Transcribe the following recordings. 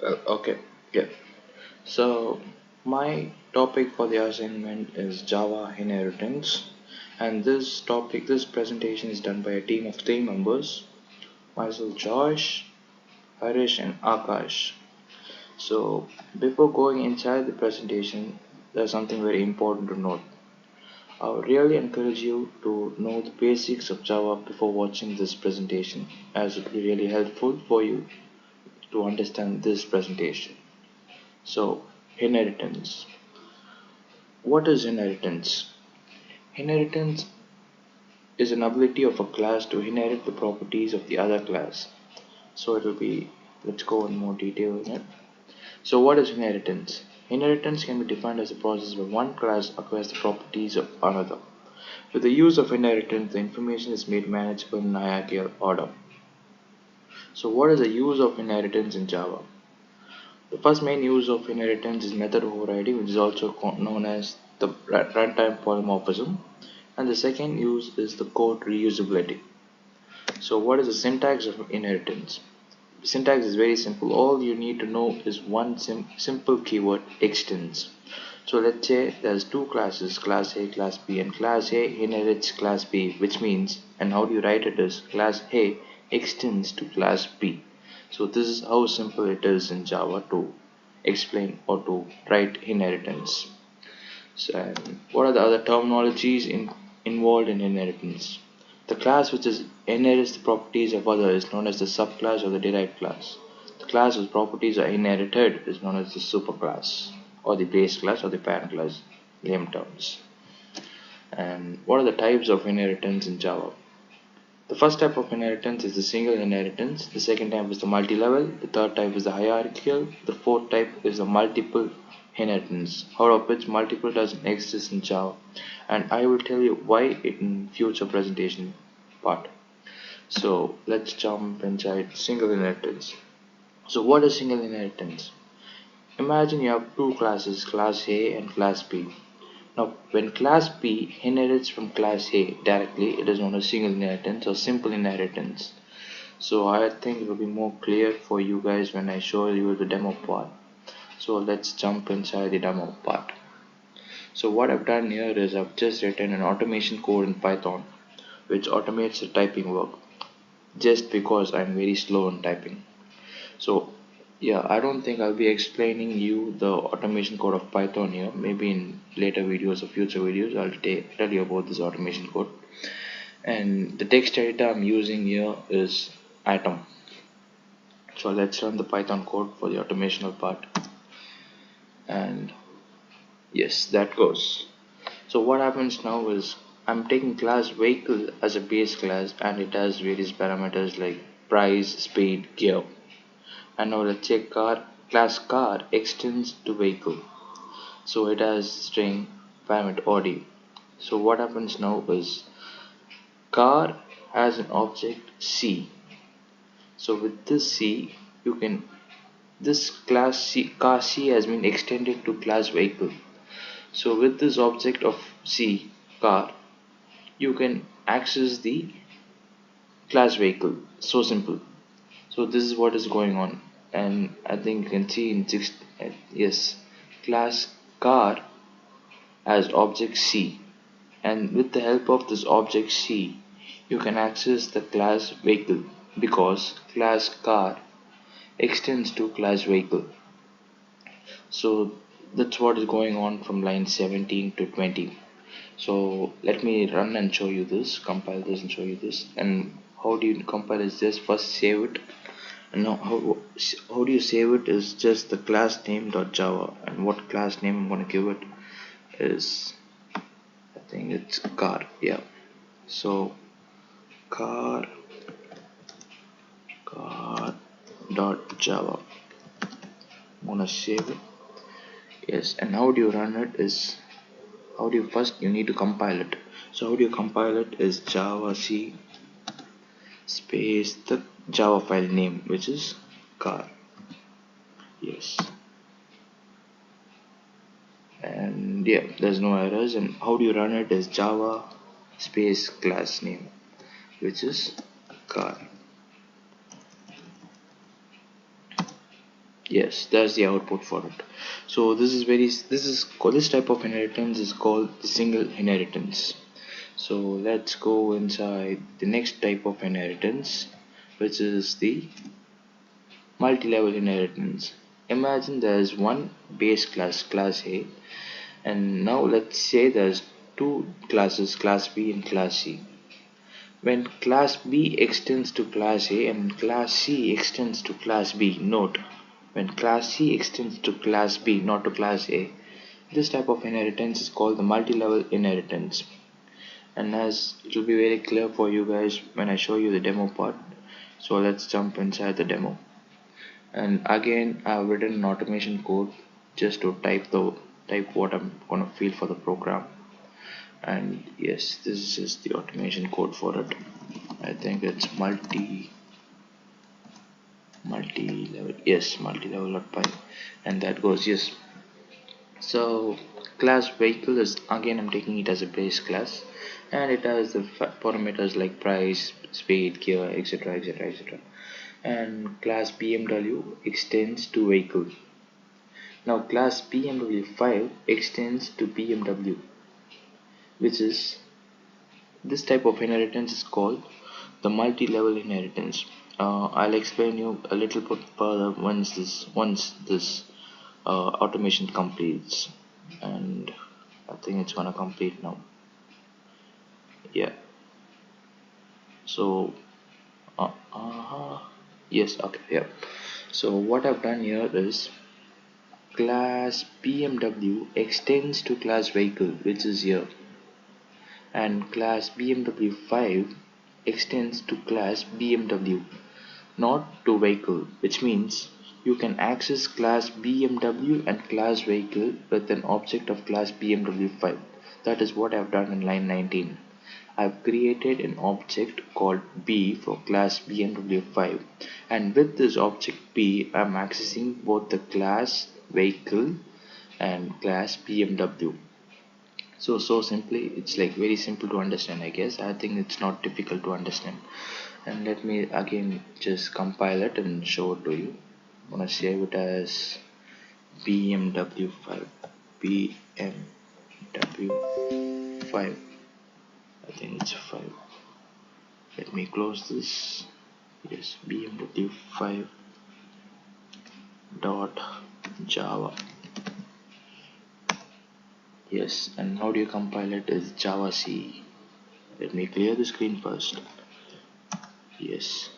Okay, yeah. So my topic for the assignment is Java inheritance, and this presentation is done by a team of three members: myself, Josh, Harish, and Akash. So before going inside the presentation, there's something very important to note. I would really encourage you to know the basics of Java before watching this presentation, as it will be really helpful for you to understand this presentation. So, inheritance. What is inheritance? Inheritance is an ability of a class to inherit the properties of the other class. So it will be, let's go in more detail in it. So what is inheritance? Inheritance can be defined as a process where one class acquires the properties of another. With the use of inheritance, the information is made manageable in hierarchical order. So what is the use of inheritance in Java? The first main use of inheritance is method overriding, which is also known as the runtime polymorphism. And the second use is the code reusability. So what is the syntax of inheritance? Syntax is very simple. All you need to know is one simple keyword: extends. So let's say there's two classes, class A, class B, and class A inherits class B, which means, and how do you write it is, class A extends to class B. So this is how simple it is in Java to explain or to write inheritance. So, and what are the other terminologies involved in inheritance? The class which inherits the properties of other is known as the subclass or the derived class. The class whose properties are inherited is known as the superclass or the base class or the parent class, name terms. And what are the types of inheritance in Java? The first type of inheritance is the single inheritance, the second type is the multi-level, the third type is the hierarchical, the fourth type is the multiple inheritance, out of which multiple doesn't exist in Java, and I will tell you why in future presentation part. So let's jump inside single inheritance. So what is single inheritance? Imagine you have two classes, class A and class B. Now, when class B inherits from class A directly, it is known as single inheritance or simple inheritance. So I think it will be more clear for you guys when I show you the demo part. So let's jump inside the demo part. So what I've done here is I've just written an automation code in Python which automates the typing work just because I'm very slow in typing. So yeah, I don't think I'll be explaining you the automation code of Python here. Maybe in later videos or future videos I'll tell you about this automation code. And the text editor I'm using here is Atom. So let's run the Python code for the automation part. And yes, that goes. So what happens now is I'm taking class vehicle as a base class, and it has various parameters like price, speed, gear. And now let's say class car extends to vehicle, so it has string parameter audio. So what happens now is car has an object C. So with this C, you can this class C, car C has been extended to class vehicle. So with this object of C, car, you can access the class vehicle. So simple. So this is what is going on, and I think you can see in yes, class car has object C, and with the help of this object C, you can access the class vehicle because class car extends to class vehicle. So that's what is going on from line 17 to 20. So let me run and show you this, compile this and show you this. And how do you compile is just first save it. And now how do you save it is just the class name.java, and what class name I'm going to give it is, I think it's car. Yeah, so car dot java. I'm gonna save it. Yes, and how do you run it is, how do you first you need to compile it. So how do you compile it is java c space the java file name, which is car. Yes, and yeah, there's no errors. And how do you run it is java space class name, which is car. Yes, that's the output for it. So this type of inheritance is called the single inheritance. So let's go inside the next type of inheritance, which is the multi-level inheritance. Imagine there's one base class, class A, and now let's say there's two classes, class B and class C. When class B extends to class A and class C extends to class B, note, when class C extends to class B, not to class A, this type of inheritance is called the multi-level inheritance. And as it will be very clear for you guys when I show you the demo part, so let's jump inside the demo. And again, I've written an automation code just to type what I'm gonna fill for the program. And yes, this is the automation code for it. I think it's multi-level, yes, multi-level.py, and that goes yes. So class vehicle is, again I'm taking it as a base class, and it has the parameters like price, speed, gear, etc, etc, etc. And class BMW extends to vehicle. Now class BMW 5 extends to BMW, which is, this type of inheritance is called the multi-level inheritance. I'll explain you a little bit further once this automation completes, and I think it's gonna complete now. Yeah. So yes, okay, yeah. So what I've done here is class BMW extends to class vehicle, which is here, and class BMW 5 extends to class BMW, not to vehicle, which means you can access class BMW and class vehicle with an object of class BMW 5. That is what I've done in line 19. I've created an object called B for class BMW 5, and with this object B I'm accessing both the class vehicle and class BMW. So simply, it's like very simple to understand, I guess. I think it's not difficult to understand. And let me again just compile it and show it to you. I'm gonna save it as BMW 5, BMW 5. I think it's 5. Let me close this. Yes, BMW 5 dot Java. Yes, and how do you compile it is Java C. Let me clear the screen first. Yes.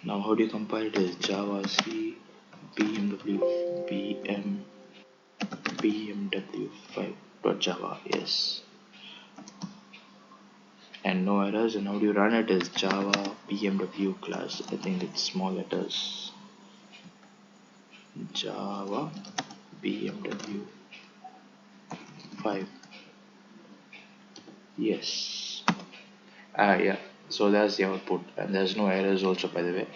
Now how do you compile it is Java C BMW BMW 5 dot Java. Yes. And no errors. And how do you run it is Java BMW class. I think it's small letters. Java BMW 5. Yes. Yeah. So that's the output, and there's no errors also, by the way.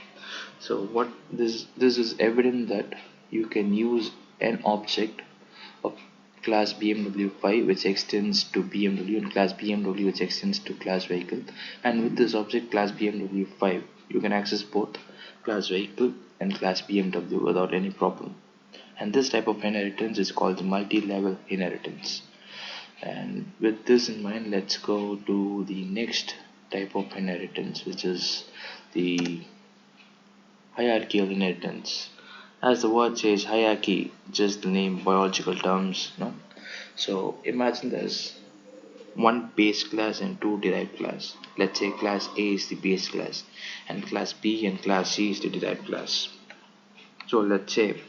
So what this is evident that you can use an object of class BMW 5 which extends to BMW, and class BMW which extends to class vehicle, and with this object class BMW 5 you can access both class vehicle and class BMW without any problem. And this type of inheritance is called the multi-level inheritance. And with this in mind, let's go to the next type of inheritance, which is the hierarchical inheritance. As the word says, hierarchy, just the name, biological terms, no? So imagine there's one base class and two derived class. Let's say class A is the base class, and class B and class C is the derived class. So let's say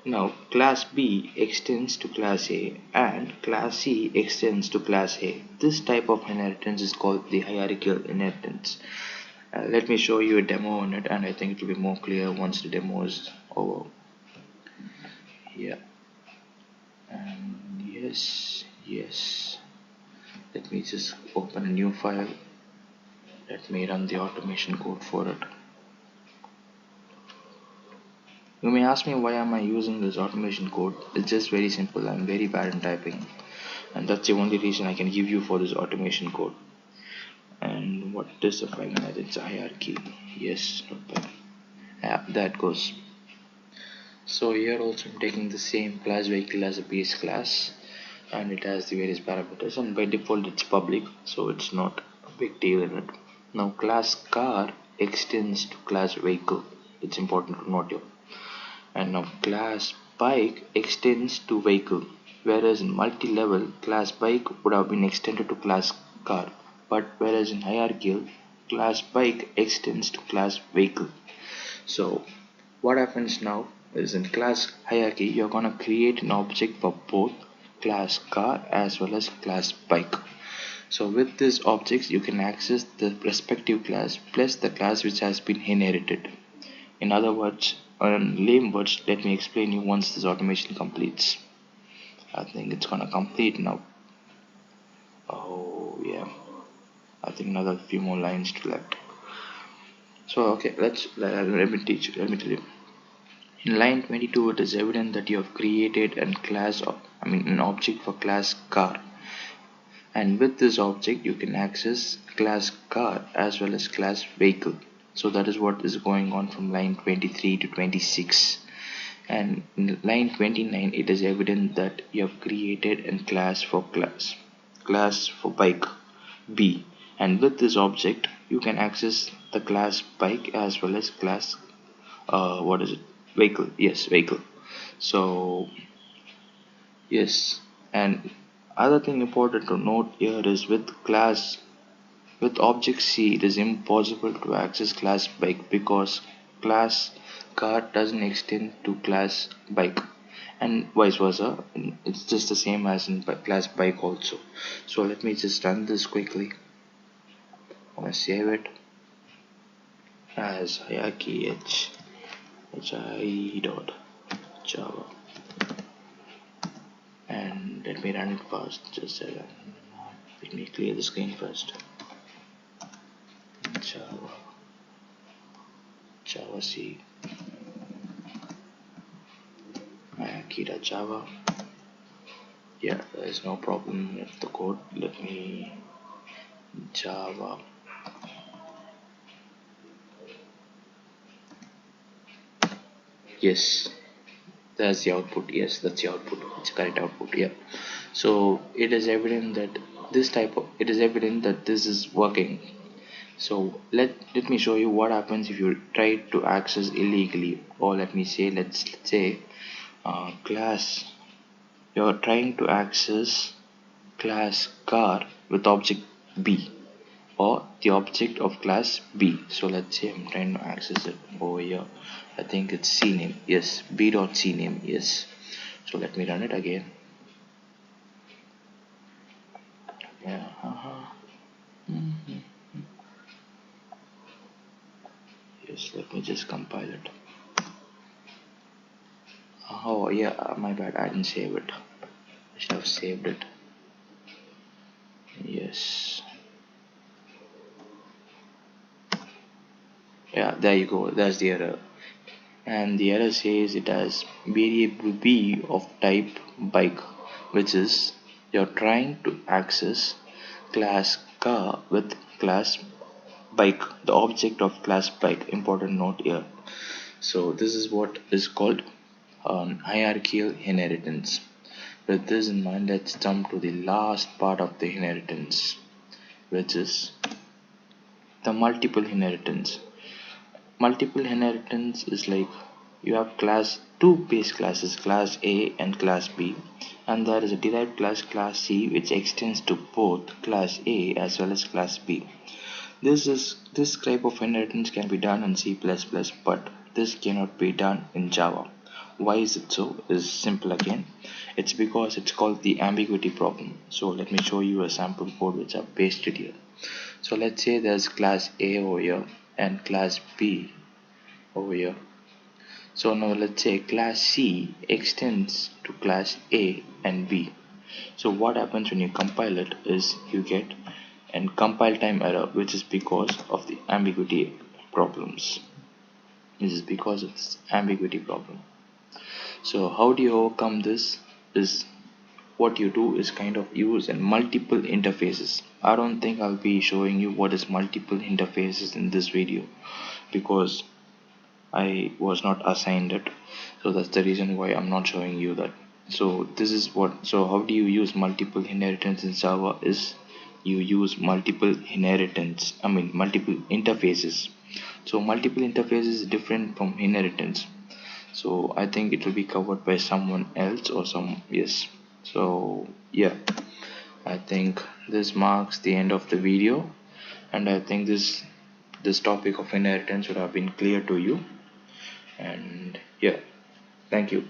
now class B extends to class A and class C extends to class A. This type of inheritance is called the hierarchical inheritance. Let me show you a demo on it, and I think it will be more clear once the demo is over. Yeah, and yes, let me just open a new file. Let me run the automation code for it. You may ask me why am I using this automation code. It's just very simple. I'm very bad in typing, and that's the only reason I can give you for this automation code. And what is the fragment? It's a hierarchy. Yes, not bad. Yeah, that goes. So here also I'm taking the same class vehicle as a base class, and it has the various parameters, and by default it's public, so it's not a big deal in it. Now class car extends to class vehicle, it's important to note here. And now class bike extends to vehicle, whereas in multi-level class bike would have been extended to class car, but whereas in hierarchical class bike extends to class vehicle. So what happens now is in class hierarchy you're gonna create an object for both class car as well as class bike. So with these objects you can access the respective class plus the class which has been inherited. In other words, in lame words, let me explain you once this automation completes. I think it's gonna complete now. Oh yeah, I think another few more lines to left. So okay, let me teach you. Let me tell you. In line 22, it is evident that you have created an object for class car, and with this object you can access class car as well as class vehicle. So that is what is going on from line 23 to 26. And in line 29 it is evident that you have created a class for bike B, and with this object you can access the class bike as well as class what is it, vehicle, yes, vehicle. So yes, and other thing important to note here is with object C it is impossible to access class bike because class car doesn't extend to class bike, and vice versa. It's just the same as in class bike also. So let me just run this quickly. I'm gonna save it as hierarchy hi dot java, and let me run it fast. Just a second. Let me clear the screen first. Java C hierarchy.java. Yeah, there is no problem with the code. Let me java. Yes, that's the output. Yes, that's the output. It's correct output. Yeah. So it is evident that it is evident that this is working. So let me show you what happens if you try to access illegally, or let's say class, you're trying to access class car with object B or the object of class B. So let's say I'm trying to access it over here. I think it's cname. Yes, b dot cname. Yes. So let me run it again. Yeah. Yes. Let me just compile it. Oh yeah, my bad. I didn't save it. I should have saved it. Yes. Yeah. There you go. That's the error. And the error says it has variable b of type bike, which is you're trying to access class car with class bike, the object of class bike. Important note here. So this is what is called hierarchical inheritance. With this in mind, let's jump to the last part of the inheritance, which is the multiple inheritance. Multiple inheritance is like you have two base classes, class A and class B, and there is a derived class C, which extends to both class A as well as class B. This type of inheritance can be done in C++, but this cannot be done in Java. Why is it so? Is simple again. It's because it's called the ambiguity problem. So let me show you a sample code which I've pasted here. So let's say there's class A over here and class B over here. So now let's say class C extends to class A and B. So what happens when you compile it is you get an compile time error, which is because of the ambiguity problems. This is because of this ambiguity problem. So how do you overcome this? Is what you do is kind of use and multiple interfaces. I don't think I'll be showing you what is multiple interfaces in this video, because I was not assigned it, so that's the reason why I'm not showing you that. So this is what, so how do you use multiple inheritance in Java is you use multiple inheritance, I mean multiple interfaces. So multiple interfaces is different from inheritance. So I think it will be covered by someone else or some, yes. So yeah, I think this marks the end of the video, and I think this topic of inheritance would have been clear to you. And yeah, thank you.